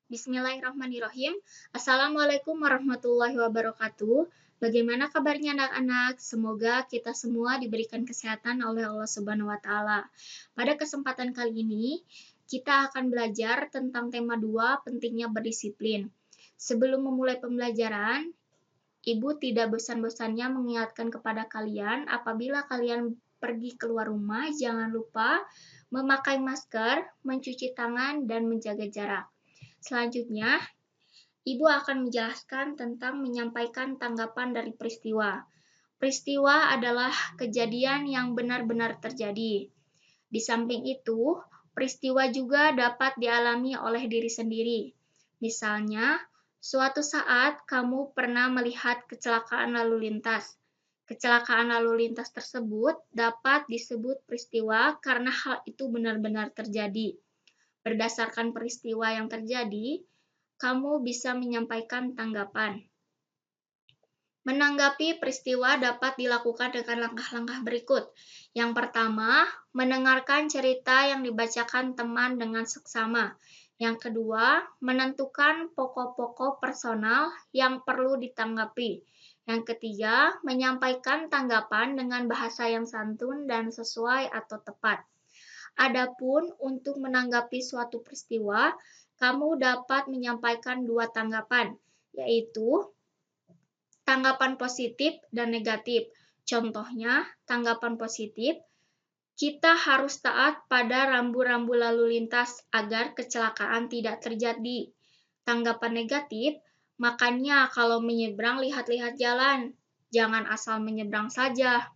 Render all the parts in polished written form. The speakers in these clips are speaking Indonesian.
Bismillahirrahmanirrahim. Assalamualaikum warahmatullahi wabarakatuh. Bagaimana kabarnya anak-anak? Semoga kita semua diberikan kesehatan oleh Allah Subhanahu wa taala. Pada kesempatan kali ini, kita akan belajar tentang tema 2, pentingnya berdisiplin. Sebelum memulai pembelajaran, Ibu tidak bosan-bosannya mengingatkan kepada kalian apabila kalian pergi keluar rumah, jangan lupa memakai masker, mencuci tangan, dan menjaga jarak. Selanjutnya, Ibu akan menjelaskan tentang menyampaikan tanggapan dari peristiwa. Peristiwa adalah kejadian yang benar-benar terjadi. Di samping itu, peristiwa juga dapat dialami oleh diri sendiri. Misalnya, suatu saat kamu pernah melihat kecelakaan lalu lintas. Kecelakaan lalu lintas tersebut dapat disebut peristiwa karena hal itu benar-benar terjadi. Berdasarkan peristiwa yang terjadi, kamu bisa menyampaikan tanggapan. Menanggapi peristiwa dapat dilakukan dengan langkah-langkah berikut. Yang pertama, mendengarkan cerita yang dibacakan teman dengan seksama. Yang kedua, menentukan pokok-pokok personal yang perlu ditanggapi. Yang ketiga, menyampaikan tanggapan dengan bahasa yang santun dan sesuai atau tepat. Adapun untuk menanggapi suatu peristiwa, kamu dapat menyampaikan 2 tanggapan, yaitu tanggapan positif dan negatif. Contohnya, tanggapan positif, kita harus taat pada rambu-rambu lalu lintas agar kecelakaan tidak terjadi. Tanggapan negatif, makanya kalau menyeberang lihat-lihat jalan, jangan asal menyeberang saja.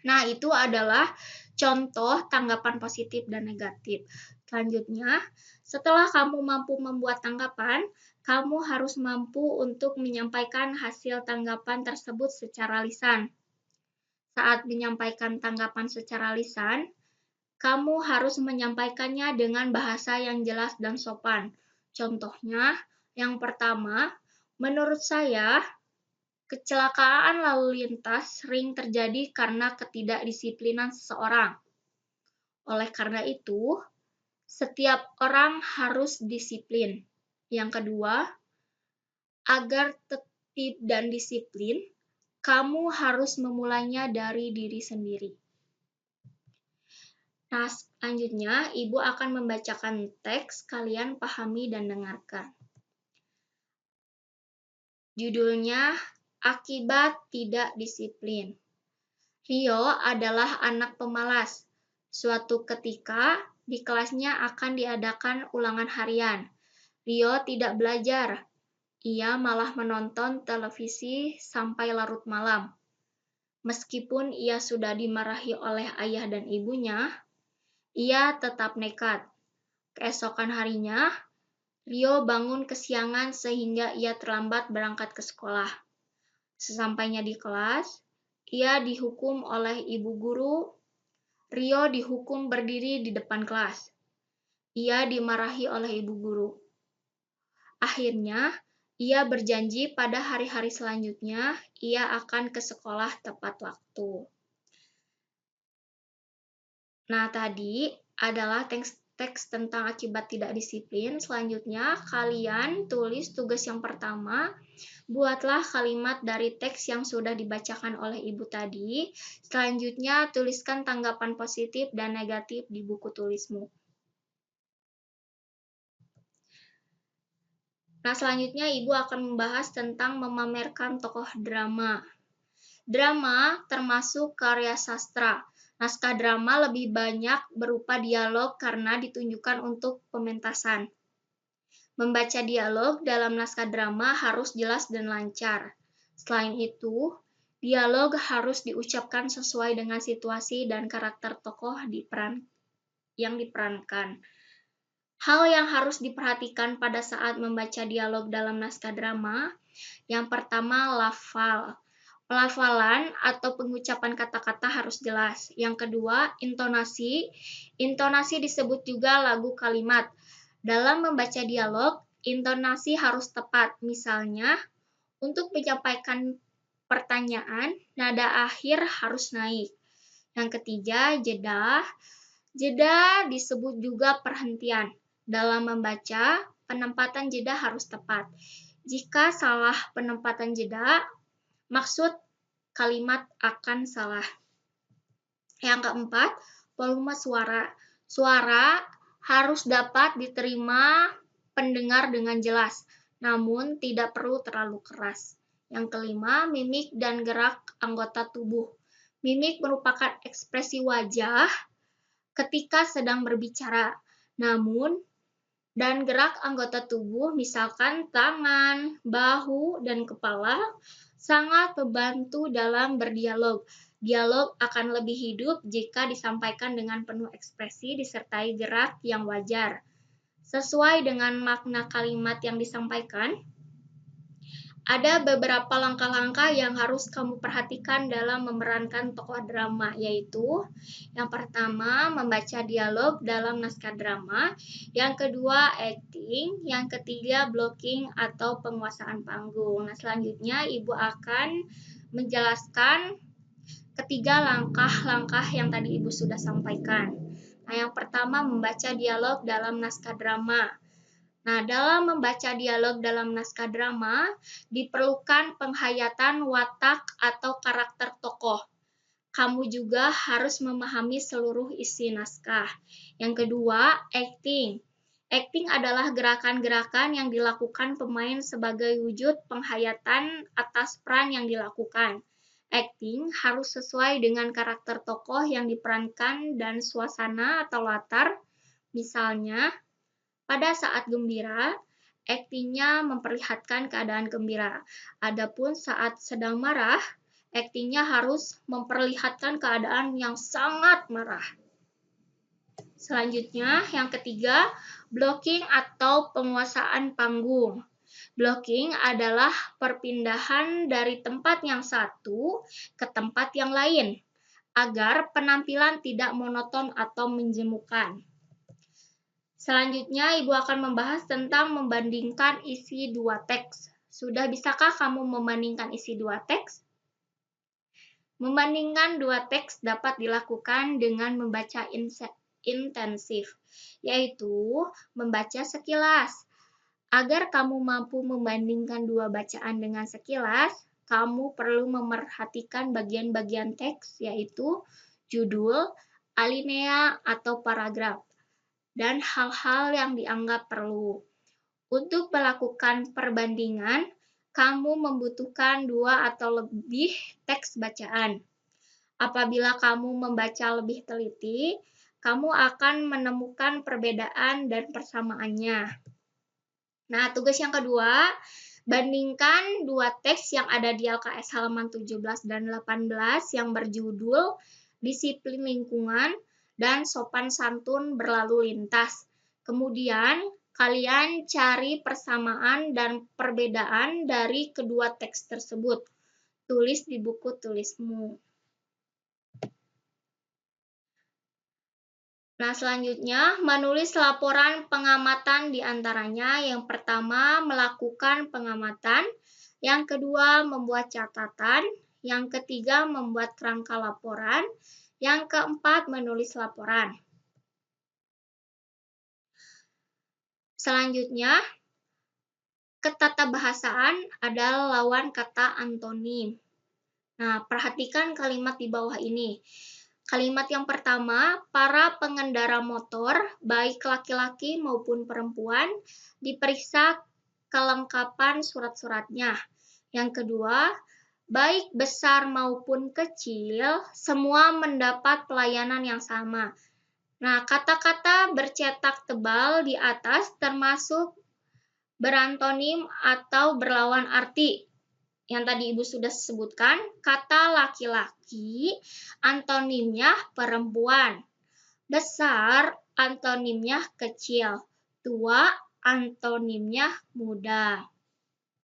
Nah, itu adalah contoh tanggapan positif dan negatif. Selanjutnya, setelah kamu mampu membuat tanggapan, kamu harus mampu untuk menyampaikan hasil tanggapan tersebut secara lisan. Saat menyampaikan tanggapan secara lisan, kamu harus menyampaikannya dengan bahasa yang jelas dan sopan. Contohnya, yang pertama, menurut saya, kecelakaan lalu lintas sering terjadi karena ketidakdisiplinan seseorang. Oleh karena itu, setiap orang harus disiplin. Yang kedua, agar tertib dan disiplin, kamu harus memulainya dari diri sendiri. Nah, selanjutnya Ibu akan membacakan teks, kalian pahami dan dengarkan. Judulnya, Akibat Tidak Disiplin. Rio adalah anak pemalas. Suatu ketika, di kelasnya akan diadakan ulangan harian. Rio tidak belajar. Ia malah menonton televisi sampai larut malam. Meskipun ia sudah dimarahi oleh ayah dan ibunya, ia tetap nekat. Keesokan harinya, Rio bangun kesiangan sehingga ia terlambat berangkat ke sekolah. Sesampainya di kelas, ia dihukum oleh ibu guru. Rio dihukum berdiri di depan kelas. Ia dimarahi oleh ibu guru. Akhirnya, ia berjanji pada hari-hari selanjutnya ia akan ke sekolah tepat waktu. Nah, tadi adalah teks tentang akibat tidak disiplin. Selanjutnya, kalian tulis tugas yang pertama. Buatlah kalimat dari teks yang sudah dibacakan oleh Ibu tadi. Selanjutnya, tuliskan tanggapan positif dan negatif di buku tulismu. Nah, selanjutnya Ibu akan membahas tentang memamerkan tokoh drama. Drama termasuk karya sastra. Naskah drama lebih banyak berupa dialog karena ditunjukkan untuk pementasan. Membaca dialog dalam naskah drama harus jelas dan lancar. Selain itu, dialog harus diucapkan sesuai dengan situasi dan karakter tokoh yang diperankan. Hal yang harus diperhatikan pada saat membaca dialog dalam naskah drama, yang pertama lafal. Pelafalan atau pengucapan kata-kata harus jelas. Yang kedua, intonasi. Intonasi disebut juga lagu kalimat. Dalam membaca dialog, intonasi harus tepat. Misalnya, untuk menyampaikan pertanyaan, nada akhir harus naik. Yang ketiga, jeda. Jeda disebut juga perhentian. Dalam membaca, penempatan jeda harus tepat. Jika salah penempatan jeda, maksud kalimat akan salah. Yang keempat, volume suara. Suara harus dapat diterima pendengar dengan jelas, namun tidak perlu terlalu keras. Yang kelima, mimik dan gerak anggota tubuh. Mimik merupakan ekspresi wajah ketika sedang berbicara, namun dan gerak anggota tubuh misalkan tangan, bahu, dan kepala sangat membantu dalam berdialog. Dialog akan lebih hidup jika disampaikan dengan penuh ekspresi disertai gerak yang wajar. Sesuai dengan makna kalimat yang disampaikan, ada beberapa langkah-langkah yang harus kamu perhatikan dalam memerankan tokoh drama, yaitu yang pertama, membaca dialog dalam naskah drama, yang kedua, acting, yang ketiga, blocking atau penguasaan panggung. Nah, selanjutnya Ibu akan menjelaskan ketiga langkah-langkah yang tadi Ibu sudah sampaikan. Nah, yang pertama, membaca dialog dalam naskah drama. Nah, dalam membaca dialog dalam naskah drama, diperlukan penghayatan watak atau karakter tokoh. Kamu juga harus memahami seluruh isi naskah. Yang kedua, acting. Acting adalah gerakan-gerakan yang dilakukan pemain sebagai wujud penghayatan atas peran yang dilakukan. Acting harus sesuai dengan karakter tokoh yang diperankan dan suasana atau latar. Misalnya, pada saat gembira, aktingnya memperlihatkan keadaan gembira. Adapun saat sedang marah, aktingnya harus memperlihatkan keadaan yang sangat marah. Selanjutnya, yang ketiga, blocking atau penguasaan panggung. Blocking adalah perpindahan dari tempat yang satu ke tempat yang lain, agar penampilan tidak monoton atau menjemukan. Selanjutnya, Ibu akan membahas tentang membandingkan isi dua teks. Sudah bisakah kamu membandingkan isi dua teks? Membandingkan dua teks dapat dilakukan dengan membaca intensif, yaitu membaca sekilas. Agar kamu mampu membandingkan dua bacaan dengan sekilas, kamu perlu memerhatikan bagian-bagian teks, yaitu judul, alinea, atau paragraf, dan hal-hal yang dianggap perlu. Untuk melakukan perbandingan, kamu membutuhkan dua atau lebih teks bacaan. Apabila kamu membaca lebih teliti, kamu akan menemukan perbedaan dan persamaannya. Nah, tugas yang kedua, bandingkan dua teks yang ada di LKS halaman 17 dan 18 yang berjudul Disiplin Lingkungan dan Sopan Santun Berlalu Lintas. Kemudian, kalian cari persamaan dan perbedaan dari kedua teks tersebut. Tulis di buku tulismu. Nah, selanjutnya, menulis laporan pengamatan di antaranya. Yang pertama, melakukan pengamatan. Yang kedua, membuat catatan. Yang ketiga, membuat kerangka laporan. Yang keempat, menulis laporan. Selanjutnya, ketatabahasaan adalah lawan kata antonim. Nah, perhatikan kalimat di bawah ini. Kalimat yang pertama, para pengendara motor, baik laki-laki maupun perempuan, diperiksa kelengkapan surat-suratnya. Yang kedua, baik besar maupun kecil, semua mendapat pelayanan yang sama. Nah, kata-kata bercetak tebal di atas termasuk berantonim atau berlawan arti. Yang tadi Ibu sudah sebutkan, kata laki-laki, antonimnya perempuan. Besar, antonimnya kecil. Tua, antonimnya muda.